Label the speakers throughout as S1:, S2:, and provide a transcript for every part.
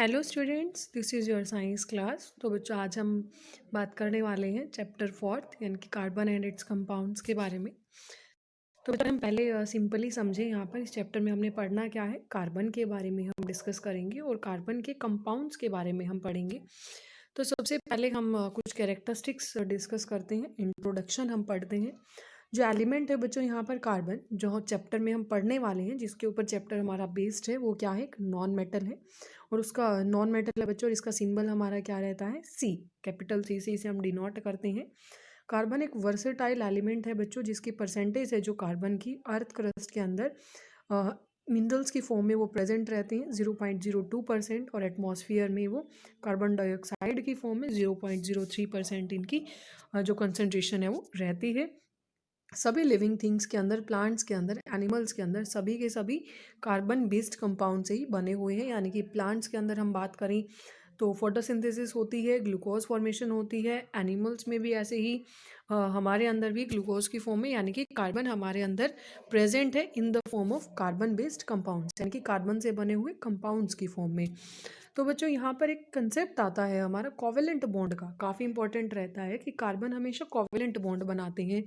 S1: Hello students, this is your science class. तो बच्चों, आज हम बात करने वाले हैं चैप्टर 4 यानी कि कार्बन एंड इट्स कंपाउंड्स के बारे में। तो बच्चों, हम पहले सिंपली समझें। यहाँ पर इस चैप्टर में हमने पढ़ना क्या है, कार्बन के बारे में हम डिस्कस करेंगे और कार्बन के कंपाउंड्स के बारे में हम पढ़ेंगे। तो सबसे पहले हम कुछ कैरेक्टरिस्टिक्स डिस्कस करते हैं, इंट्रोडक्शन हम पढ़ते हैं। जो एलिमेंट है बच्चों यहाँ पर कार्बन, जो चैप्टर में हम पढ़ने वाले हैं, जिसके ऊपर चैप्टर हमारा बेस्ड है, वो क्या है, एक नॉन मेटल है। और उसका नॉन मेटल है बच्चों, और इसका सिंबल हमारा क्या रहता है, सी, कैपिटल सी से इसे हम डिनोट करते हैं। कार्बन एक वर्सेटाइल एलिमेंट है बच्चों, जिसकी परसेंटेज है जो कार्बन की अर्थ क्रस्ट के अंदर मिनरल्स की फॉर्म में वो प्रेजेंट रहते हैं 0.02%, और एटमॉस्फेयर में वो कार्बन डाइऑक्साइड की फॉर्म में 0.03% इनकी जो कंसनट्रेशन है वो रहती है। सभी लिविंग थिंग्स के अंदर, प्लांट्स के अंदर, एनिमल्स के अंदर, सभी के सभी कार्बन बेस्ड कंपाउंड से ही बने हुए हैं। यानी कि प्लांट्स के अंदर हम बात करें तो फोटोसिंथेसिस होती है, ग्लूकोज फॉर्मेशन होती है। एनिमल्स में भी ऐसे ही हमारे अंदर भी ग्लूकोज की फॉर्म में, यानी कि कार्बन हमारे अंदर प्रेजेंट है in the form of carbon based compounds, यानी कि कार्बन से बने हुए कंपाउंड्स की फॉर्म में। तो बच्चों, यहाँ पर एक कंसेप्ट आता है हमारा कोवेलेंट बॉन्ड का, काफ़ी इंपॉर्टेंट रहता है कि कार्बन हमेशा कोवेलेंट बॉन्ड बनाते हैं।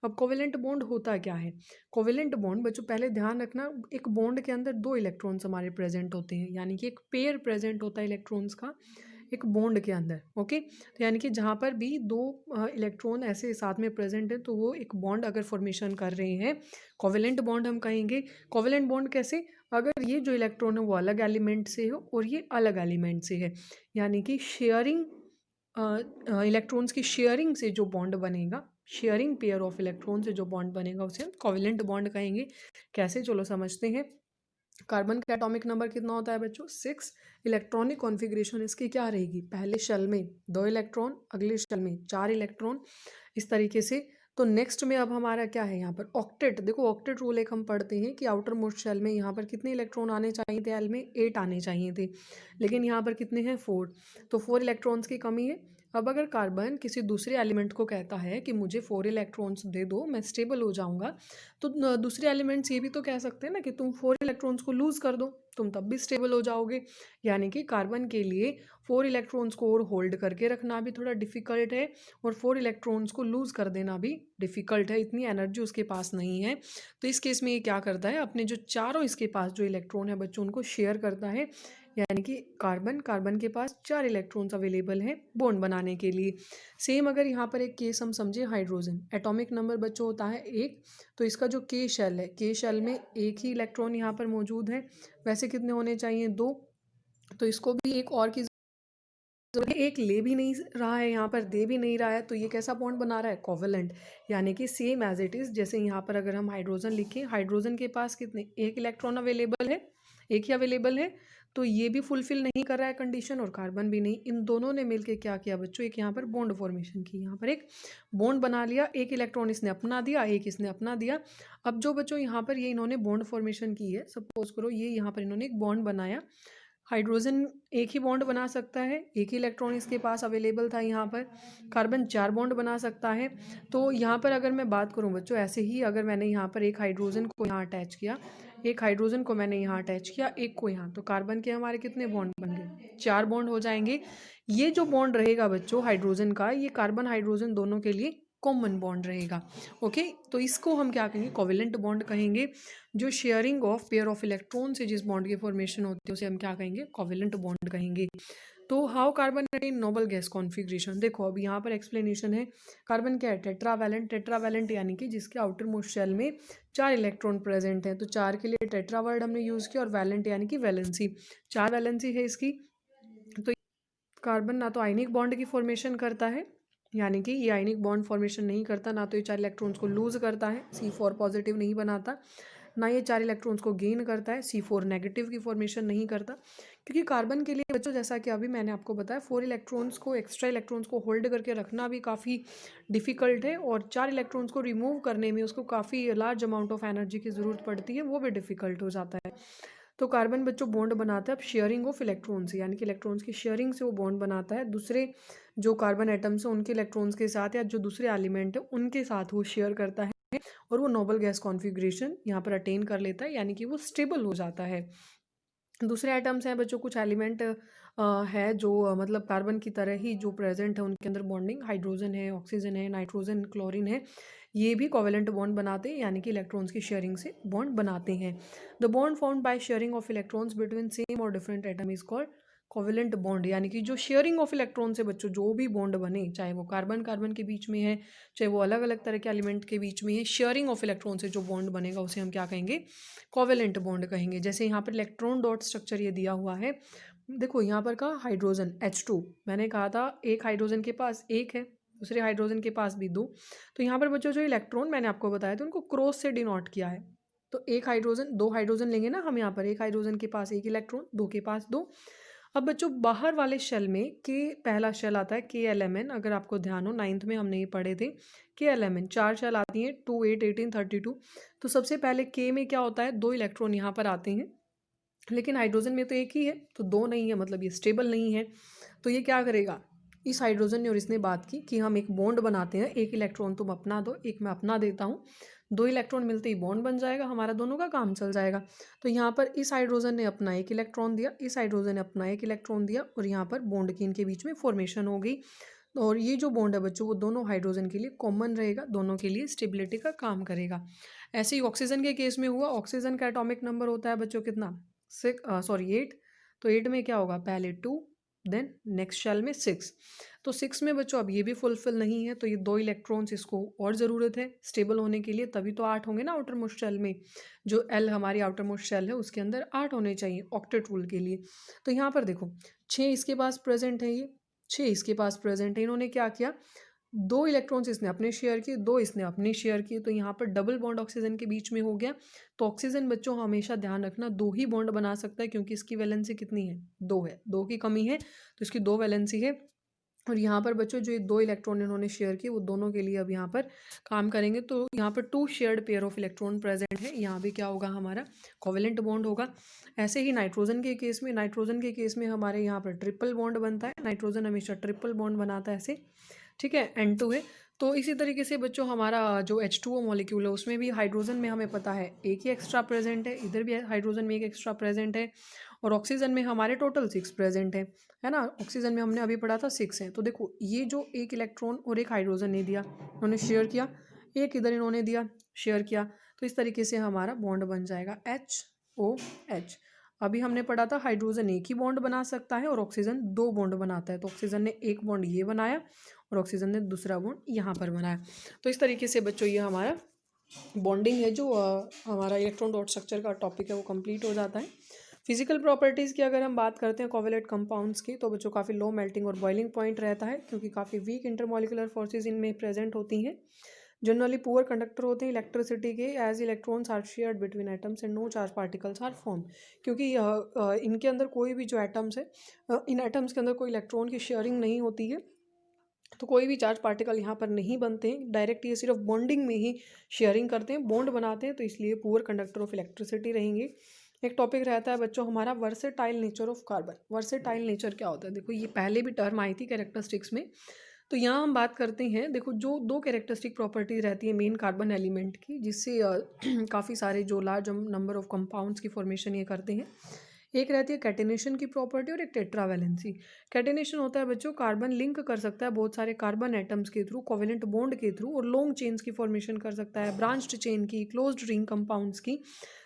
S1: अब कोवेलेंट बॉन्ड होता क्या है? कोवेलेंट बॉन्ड बच्चों, पहले ध्यान रखना, एक बॉन्ड के अंदर दो इलेक्ट्रॉन्स हमारे प्रेजेंट होते हैं, यानी कि एक पेयर प्रेजेंट होता है इलेक्ट्रॉन्स का एक बॉन्ड के अंदर। ओके, तो यानी कि जहाँ पर भी दो इलेक्ट्रॉन ऐसे साथ में प्रेजेंट है, तो वो एक बॉन्ड अगर फॉर्मेशन कर रहे हैं, कोवेलेंट बॉन्ड हम कहेंगे। कोवेलेंट बॉन्ड कैसे? अगर ये जो इलेक्ट्रॉन है वो अलग एलिमेंट से हो और ये अलग एलिमेंट से है, यानी कि शेयरिंग, इलेक्ट्रॉन्स की शेयरिंग से जो बॉन्ड बनेगा, शेयरिंग पेयर ऑफ इलेक्ट्रॉन से जो बॉन्ड बनेगा, उसे हम कोवेलेंट बॉन्ड कहेंगे। कैसे, चलो समझते हैं। कार्बन का एटॉमिक नंबर कितना होता है बच्चों? 6। इलेक्ट्रॉनिक कॉन्फ़िगरेशन इसकी क्या रहेगी? पहले शेल में 2 इलेक्ट्रॉन, अगले शेल में 4 इलेक्ट्रॉन, इस तरीके से। तो नेक्स्ट में अब हमारा क्या है यहाँ पर? ऑक्टेट। देखो, ऑक्टेट रूल एक हम पढ़ते हैं कि आउटर मोस्ट शेल में यहाँ पर कितने इलेक्ट्रॉन आने चाहिए थे? एल में 8 आने चाहिए थे, लेकिन यहाँ पर कितने हैं? 4। तो 4 इलेक्ट्रॉन्स की कमी है। अब अगर कार्बन किसी दूसरे एलिमेंट को कहता है कि मुझे 4 इलेक्ट्रॉन्स दे दो, मैं स्टेबल हो जाऊंगा, तो दूसरे एलिमेंट्स ये भी तो कह सकते हैं ना कि तुम 4 इलेक्ट्रॉन्स को लूज कर दो, तुम तब भी स्टेबल हो जाओगे। यानी कि कार्बन के लिए 4 इलेक्ट्रॉन्स को और होल्ड करके रखना भी थोड़ा डिफिकल्ट है, और 4 इलेक्ट्रॉन्स को लूज कर देना भी डिफिकल्ट है, इतनी एनर्जी उसके पास नहीं है। तो इस केस में ये क्या करता है, अपने जो चारों इसके पास जो इलेक्ट्रॉन है बच्चों, उनको शेयर करता है। यानी कि कार्बन के पास 4 इलेक्ट्रॉन्स अवेलेबल हैं बॉन्ड बनाने के लिए। सेम अगर यहाँ पर एक केस हम समझे, हाइड्रोजन, एटॉमिक नंबर बच्चों होता है 1। तो इसका जो के शेल है, के शेल में एक ही इलेक्ट्रॉन यहाँ पर मौजूद है, वैसे कितने होने चाहिए? 2। तो इसको भी एक और की एक ले भी नहीं रहा है, यहाँ पर दे भी नहीं रहा है, तो ये कैसा बॉन्ड बना रहा है? कोवेलेंट। यानी कि सेम एज इट इज़। जैसे यहाँ पर अगर हम हाइड्रोजन लिखें, हाइड्रोजन के पास कितने? एक इलेक्ट्रॉन अवेलेबल है, एक ही अवेलेबल है, तो ये भी फुलफिल नहीं कर रहा है कंडीशन, और कार्बन भी नहीं। इन दोनों ने मिलकर क्या किया बच्चों? एक यहाँ पर बॉन्ड फॉर्मेशन की, यहाँ पर एक बॉन्ड बना लिया। एक इलेक्ट्रॉन इसने अपना दिया, एक इसने अपना दिया। अब जो बच्चों यहाँ पर ये इन्होंने बॉन्ड फॉर्मेशन की है, सपोज करो ये यहाँ पर इन्होंने एक बॉन्ड बनाया। हाइड्रोजन एक ही बॉन्ड बना सकता है, एक ही इलेक्ट्रॉन इसके पास अवेलेबल था यहाँ पर। कार्बन 4 बॉन्ड बना सकता है। तो यहाँ पर अगर मैं बात करूँ बच्चों, ऐसे ही अगर मैंने यहाँ पर एक हाइड्रोजन को यहाँ अटैच किया, एक हाइड्रोजन को मैंने यहाँ अटैच किया, एक को यहाँ, तो कार्बन के हमारे कितने बॉन्ड बन गए? 4 बॉन्ड हो जाएंगे। ये जो बॉन्ड रहेगा बच्चों हाइड्रोजन का, ये कार्बन हाइड्रोजन दोनों के लिए कॉमन बॉन्ड रहेगा। ओके, तो इसको हम क्या कहेंगे? कोवेलेंट बॉन्ड कहेंगे। जो sharing of pair of electron से जिस बॉन्ड की फॉर्मेशन होती है, उसे हम क्या कहेंगे? कोवेलेंट बॉन्ड कहेंगे। तो how carbon attain noble gas configuration, देखो अब यहाँ पर एक्सप्लेनेशन है। कार्बन क्या है? टेट्रावैलेंट। टेट्रावैलेंट यानी कि जिसके आउटर मोस्ट शेल में 4 इलेक्ट्रॉन प्रेजेंट हैं, तो 4 के लिए टेट्रा वर्ड हमने यूज़ किया, और वैलेंट यानी कि वैलेंसी, 4 वैलेंसी है इसकी। तो कार्बन ना तो आयनिक बॉन्ड की फॉर्मेशन करता है, यानी कि ये आयनिक बॉन्ड फॉर्मेशन नहीं करता, ना तो ये 4 इलेक्ट्रॉन्स को लूज करता है, C4 पॉजिटिव नहीं बनाता, ना ये 4 इलेक्ट्रॉन्स को गेन करता है, C4 नेगेटिव की फॉर्मेशन नहीं करता। क्योंकि कार्बन के लिए बच्चों, जैसा कि अभी मैंने आपको बताया, 4 इलेक्ट्रॉन्स को, एक्स्ट्रा इलेक्ट्रॉन्स को होल्ड करके रखना भी काफ़ी डिफिकल्ट है, और 4 इलेक्ट्रॉन्स को रिमूव करने में उसको काफ़ी लार्ज अमाउंट ऑफ एनर्जी की ज़रूरत पड़ती है, वो भी डिफिकल्ट हो जाता है। तो कार्बन बच्चों बॉन्ड बनाता है अब शेयरिंग ऑफ इलेक्ट्रॉन्स, यानी कि इलेक्ट्रॉन्स की शेयरिंग से वो बॉन्ड बनाता है दूसरे जो कार्बन एटम्स हैं उनके इलेक्ट्रॉन्स के साथ, या जो दूसरे एलिमेंट है उनके साथ वो शेयर करता है, और वो नोबल गैस कॉन्फ़िगरेशन यहाँ पर अटेन कर लेता है, यानी कि वो स्टेबल हो जाता है। दूसरे आइटम्स हैं बच्चों, कुछ एलिमेंट है जो मतलब कार्बन की तरह ही जो प्रेजेंट है उनके अंदर बॉन्डिंग, हाइड्रोजन है, ऑक्सीजन है, नाइट्रोजन, क्लोरीन है, ये भी कोवेलेंट बॉन्ड बनाते हैं, यानी कि इलेक्ट्रॉन्स की शेयरिंग से बॉन्ड बनाते हैं। The bond found by sharing of electrons between same और different atom is called covalent bond. यानी कि जो शेयरिंग ऑफ इलेक्ट्रॉन से बच्चों जो भी बॉन्ड बने, चाहे वो कार्बन कार्बन के बीच में है, चाहे वो अलग अलग तरह के एलिमेंट के बीच में है, शेयरिंग ऑफ इलेक्ट्रॉन से जो बॉन्ड बनेगा उसे हम क्या कहेंगे? कोवेलेंट बॉन्ड कहेंगे। जैसे यहाँ पर इलेक्ट्रॉन डॉट स्ट्रक्चर ये दिया हुआ है, देखो यहाँ पर का हाइड्रोजन H2, मैंने कहा था एक हाइड्रोजन के पास एक है, दूसरे हाइड्रोजन के पास भी दो। तो यहाँ पर बच्चों जो इलेक्ट्रॉन मैंने आपको बताया था उनको क्रॉस से डिनोट किया है। तो एक हाइड्रोजन, दो हाइड्रोजन लेंगे ना हम यहाँ पर, एक हाइड्रोजन के पास एक इलेक्ट्रॉन, दो के पास दो। अब बच्चों बाहर वाले शेल में के पहला शेल आता है KLMN, अगर आपको ध्यान हो 9th में हमने ये पढ़े थे। KLMN 4 शेल आती हैं, 2 8 18 32। तो सबसे पहले K में क्या होता है, दो इलेक्ट्रॉन यहाँ पर आते हैं, लेकिन हाइड्रोजन में तो एक ही है, तो दो नहीं है, मतलब ये स्टेबल नहीं है। तो ये क्या करेगा, इस हाइड्रोजन ने और इसने बात की कि हम एक बॉन्ड बनाते हैं, एक इलेक्ट्रॉन तुम अपना दो, एक मैं अपना देता हूँ, दो इलेक्ट्रॉन मिलते ही बॉन्ड बन जाएगा, हमारा दोनों का काम चल जाएगा। तो यहाँ पर इस हाइड्रोजन ने अपना एक इलेक्ट्रॉन दिया, इस हाइड्रोजन ने अपना एक इलेक्ट्रॉन दिया, और यहाँ पर बॉन्ड की इनके बीच में फॉर्मेशन हो गई। और ये जो बॉन्ड है बच्चों वो दोनों हाइड्रोजन के लिए कॉमन रहेगा, दोनों के लिए स्टेबिलिटी का काम करेगा। ऐसे ही ऑक्सीजन के केस में हुआ, ऑक्सीजन का एटॉमिक नंबर होता है बच्चों कितना, 8। तो 8 में क्या होगा, पहले 2, देन नेक्स्ट शेल में 6। तो 6 में बच्चों अब ये भी फुलफिल नहीं है, तो ये दो इलेक्ट्रॉन्स इसको और ज़रूरत है स्टेबल होने के लिए, तभी तो 8 होंगे ना आउटर मोस्ट शेल में। जो L हमारी आउटर मोस्ट शेल है उसके अंदर 8 होने चाहिए ऑक्टेट रूल के लिए। तो यहाँ पर देखो 6 इसके पास प्रेजेंट है, ये 6 इसके पास प्रेजेंट है, इन्होंने क्या किया, दो इलेक्ट्रॉन्स इसने अपने शेयर किए, दो इसने अपने शेयर किए, तो यहाँ पर डबल बॉन्ड ऑक्सीजन के बीच में हो गया। तो ऑक्सीजन बच्चों हमेशा ध्यान रखना दो ही बॉन्ड बना सकता है, क्योंकि इसकी वैलेंसी कितनी है, दो है, दो की कमी है तो इसकी दो वैलेंसी है। और यहाँ पर बच्चों जो ये दो इलेक्ट्रॉन इन्होंने शेयर किए वो दोनों के लिए अब यहाँ पर काम करेंगे। तो यहाँ पर 2 shared pair of electron present है, यहाँ भी क्या होगा, हमारा कोवेलेंट बॉन्ड होगा। ऐसे ही नाइट्रोजन के केस में हमारे यहाँ पर ट्रिपल बॉन्ड बनता है, नाइट्रोजन हमेशा ट्रिपल बॉन्ड बनाता है ऐसे, ठीक है, N2 है। तो इसी तरीके से बच्चों हमारा जो H2O मॉलिक्यूल है उसमें भी हाइड्रोजन में हमें पता है एक ही एक्स्ट्रा प्रेजेंट है, इधर भी हाइड्रोजन में एक एक्स्ट्रा प्रेजेंट है, और ऑक्सीजन में हमारे टोटल 6 प्रेजेंट है ना। ऑक्सीजन में हमने अभी पढ़ा था 6 है। तो देखो ये जो एक इलेक्ट्रॉन और एक हाइड्रोजन ने दिया, उन्होंने शेयर किया, एक इधर इन्होंने दिया, शेयर किया, तो इस तरीके से हमारा बॉन्ड बन जाएगा HOH। अभी हमने पढ़ा था हाइड्रोजन एक ही बॉन्ड बना सकता है और ऑक्सीजन दो बॉन्ड बनाता है, तो ऑक्सीजन ने एक बॉन्ड ये बनाया और ऑक्सीजन ने दूसरा बॉन्ड यहाँ पर बनाया। तो इस तरीके से बच्चों ये हमारा बॉन्डिंग है जो हमारा इलेक्ट्रॉन डॉट स्ट्रक्चर का टॉपिक है वो कंप्लीट हो जाता है। फिजिकल प्रॉपर्टीज़ की अगर हम बात करते हैं कोवेलेंट कंपाउंड्स की, तो बच्चों काफ़ी लो मेल्टिंग और बॉइलिंग पॉइंट रहता है, क्योंकि काफ़ी वीक इंटरमॉलिकुलर फोर्सेज इनमें प्रेजेंट होती हैं। जनरली पुअर कंडक्टर होते हैं इलेक्ट्रिसिटी के, as electrons are shared between atoms and no charge particles are form. क्योंकि इनके अंदर कोई भी जो एटम्स है, इन एटम्स के अंदर कोई इलेक्ट्रॉन की शेयरिंग नहीं होती है, तो कोई भी चार्ज पार्टिकल यहाँ पर नहीं बनते हैं डायरेक्ट, ये सिर्फ बॉन्डिंग में ही शेयरिंग करते हैं, बॉन्ड बनाते हैं, तो इसलिए पुअर कंडक्टर ऑफ इलेक्ट्रिसिटी रहेंगे। एक टॉपिक रहता है बच्चों हमारा versatile nature of carbon. Versatile nature क्या होता है, देखो ये पहले भी टर्म आई थी कैरेक्टरिस्टिक्स में, तो यहाँ हम बात करते हैं, देखो जो दो कैरेक्टरिस्टिक प्रॉपर्टीज रहती है मेन कार्बन एलिमेंट की, जिससे काफ़ी सारे जो लार्ज नंबर ऑफ कंपाउंड्स की फॉर्मेशन ये करते हैं। एक रहती है कैटेनेशन की प्रॉपर्टी और एक टेट्रावैलेंसी। कैटेनेशन होता है बच्चों कार्बन लिंक कर सकता है बहुत सारे कार्बन एटम्स के थ्रू, कोवेलेंट बॉन्ड के थ्रू, और लॉन्ग चेन्स की फॉर्मेशन कर सकता है, ब्रांच्ड चेन की, क्लोज्ड रिंग कंपाउंड्स की।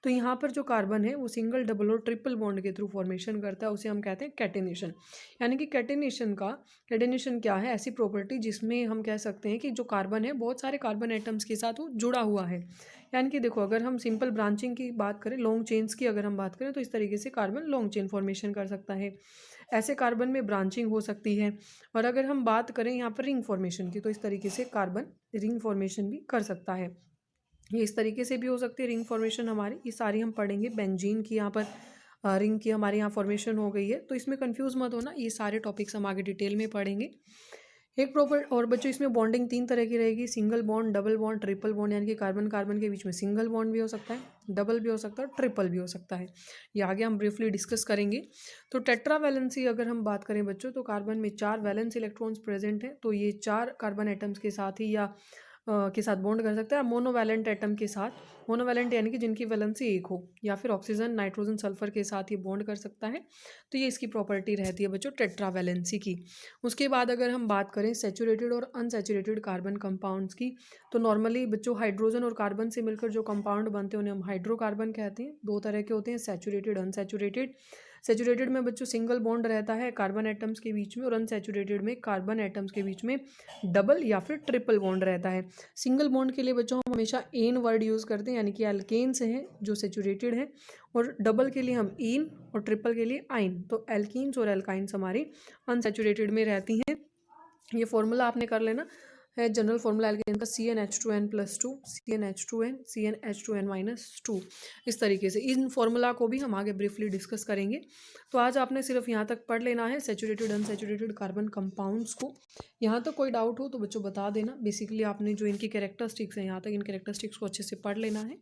S1: तो यहाँ पर जो कार्बन है वो सिंगल, डबल और ट्रिपल बॉन्ड के थ्रू फॉर्मेशन करता है, उसे हम कहते हैं कैटेनेशन। यानी कि कैटेनेशन क्या है, ऐसी प्रॉपर्टी जिसमें हम कह सकते हैं कि जो कार्बन है बहुत सारे कार्बन एटम्स के साथ वो जुड़ा हुआ है। यानी कि देखो अगर हम सिंपल ब्रांचिंग की बात करें, लॉन्ग चेन्स की अगर हम बात करें, तो इस तरीके से कार्बन लॉन्ग चेन फॉर्मेशन कर सकता है, ऐसे कार्बन में ब्रांचिंग हो सकती है। और अगर हम बात करें यहाँ पर रिंग फॉर्मेशन की, तो इस तरीके से कार्बन रिंग फॉर्मेशन भी कर सकता है, ये इस तरीके से भी हो सकती है रिंग फॉर्मेशन हमारी। ये सारी हम पढ़ेंगे, बेंजीन की यहाँ पर रिंग की हमारे यहाँ फॉर्मेशन हो गई है, तो इसमें कंफ्यूज मत होना, ये सारे टॉपिक्स हम आगे डिटेल में पढ़ेंगे। एक प्रॉपर और बच्चों इसमें बॉन्डिंग 3 तरह की रहेगी, single bond, double bond, triple bond. यानी कि कार्बन कार्बन के बीच में सिंगल बॉन्ड भी हो सकता है, डबल भी हो सकता है, ट्रिपल भी हो सकता है, ये आगे हम ब्रीफली डिस्कस करेंगे। तो टेट्रा वैलेंसी अगर हम बात करें बच्चों, तो कार्बन में 4 वैलेंस इलेक्ट्रॉन्स प्रेजेंट हैं, तो ये 4 कार्बन एटम्स के साथ ही या के साथ बॉन्ड कर सकता है, मोनोवैलेंट एटम के साथ, मोनोवैलेंट यानी कि जिनकी वैलेंसी एक हो, या फिर ऑक्सीजन नाइट्रोजन सल्फर के साथ ये बॉन्ड कर सकता है। तो ये इसकी प्रॉपर्टी रहती है बच्चों टेट्रावैलेंसी की। उसके बाद अगर हम बात करें सैचुरेटेड और अनसैचुरेटेड कार्बन कंपाउंड्स की, तो नॉर्मली बच्चों हाइड्रोजन और कार्बन से मिलकर जो कंपाउंड बनते हैं उन्हें हम हाइड्रोकार्बन कहते हैं। दो तरह के होते हैं, सैचुरेटेड अनसैचुरेटेड। सैचुरेटेड में बच्चों सिंगल बॉन्ड रहता है कार्बन एटम्स के बीच में, और अनसैचुरेटेड में कार्बन एटम्स के बीच में डबल या फिर ट्रिपल बॉन्ड रहता है। सिंगल बॉन्ड के लिए बच्चों हम हमेशा एन वर्ड यूज़ करते हैं, यानी कि एल्केन्स हैं जो सैचुरेटेड हैं, और डबल के लिए हम इन और ट्रिपल के लिए आइन। तो एल्कीन्स और एल्काइंस हमारी अनसैचुरेटेड में रहती हैं। ये फॉर्मूला आपने कर लेना है, जनरल फॉर्मूला एल्केन का CnH2n+2, CnH2n, CnH2n-2। इस तरीके से इन फॉर्मूला को भी हम आगे ब्रीफली डिस्कस करेंगे। तो आज आपने सिर्फ यहाँ तक पढ़ लेना है सैचुरेटेड अनसैचुरेटेड कार्बन कंपाउंड्स को। यहाँ तक कोई डाउट हो तो बच्चों बता देना। बेसिकली आपने जो इनकी कैरेक्टरिस्टिक्स हैं यहाँ तक, इन कैरेक्टरिस्टिक्स को अच्छे से पढ़ लेना है।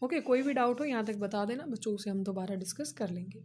S1: ओके, कोई भी डाउट हो यहाँ तक बता देना बच्चों, उसे हम दोबारा डिस्कस कर लेंगे।